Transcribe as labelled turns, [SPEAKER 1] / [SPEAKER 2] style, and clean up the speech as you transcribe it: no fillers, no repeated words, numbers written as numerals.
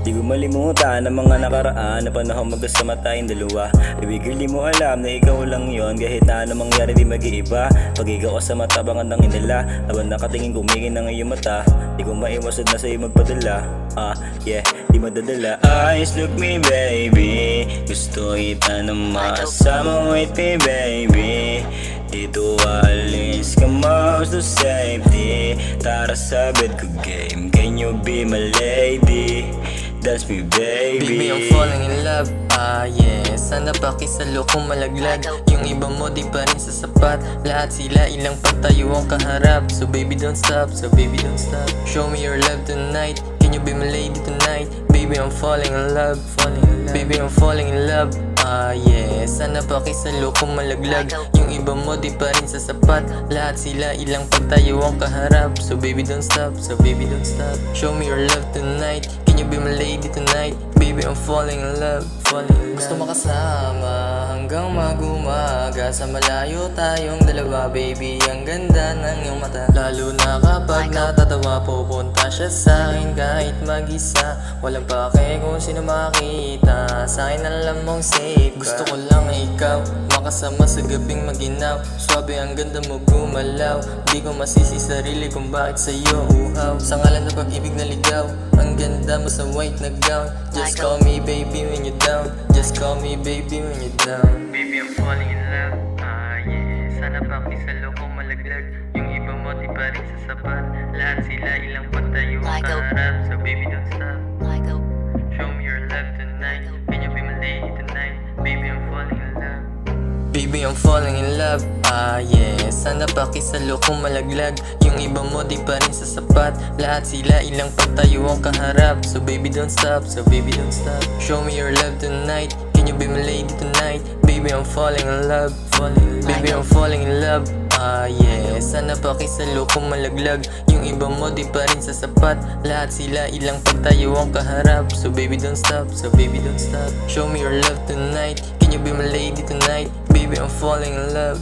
[SPEAKER 1] Di ko malimutan ang mga nakaraan na panahon magkasama tayong dalawa. Baby girl, di mo alam na ikaw lang yon. Kahit na ano mangyari di mag-iiba. Pag ikaw sa mata, bangan ng inila. Habang nakatingin kumingin ng iyong mata, di ko maiwasan na sa'yo magpadala. Yeah, di madadala. Eyes look me baby, gusto kita na makasama with me baby. Dito alis ka mouse to safety. Tara sa bed ko game, can you be my lady? That's me baby.
[SPEAKER 2] Baby, I'm falling in love, yeah. Sana pakisalo kung malaglag. Yung iba mo di pa rin sasapat. Lahat sila ilang pagtayo ang kaharap. So baby don't stop, so baby don't stop. Show me your love tonight, can you be my lady tonight? Baby, I'm falling in love, baby, I'm falling in love, yeah. Sana pakisalo kung malaglag. Yung iba mo di pa rin sasapat. Lahat sila ilang pagtayo ang kaharap. So baby don't stop, so baby don't stop. Show me your love tonight, can you be my lady tonight? Baby, I'm falling in love, Gusto makasama hanggang mag-umaga. Sa malayo tayong dalawa, baby, ang ganda ng iyong mata. Lalo na kapag natatawa, pupunta siya sa'kin kahit mag-isa. Walang pake kung sino makita, sa'kin alam mong safe. Gusto ko lang ikaw, makasama sa gabing maginaw. Swabe ang ganda mo gumalaw, di ko masisi sarili kung bakit sa'yo uhaw. Sa ngalan na pag-ibig na ligaw, ang ganda mo sa white na gown. Just call me baby when you're down, just call me baby when you're down. Baby, I'm falling in love, yeah. Sana pakisalo kung malaglag. Yung iba mo di pa rin sasapat. Lahat sila ilang pagtayo ang kaharap. So baby don't stop, show me your love tonight, can you be my lady tonight? Baby, I'm falling in love. Baby, I'm falling in love, yeah. Sana pakisalo kung malaglag. Yung iba mo di pa rin sasapat. Lahat sila ilang pagtayo ang kaharap. So baby don't stop, so baby don't stop. Show me your love tonight, can you be my lady tonight? Baby, I'm falling in love, baby, I'm falling in love, yeah. Sana pakisalo kung malaglag. Yung iba mo di pa rin sasapat. Lahat sila ilang pagtayo ang kaharap. So baby don't stop, so baby don't stop. Show me your love tonight, can you be my lady tonight? Baby, I'm falling in love,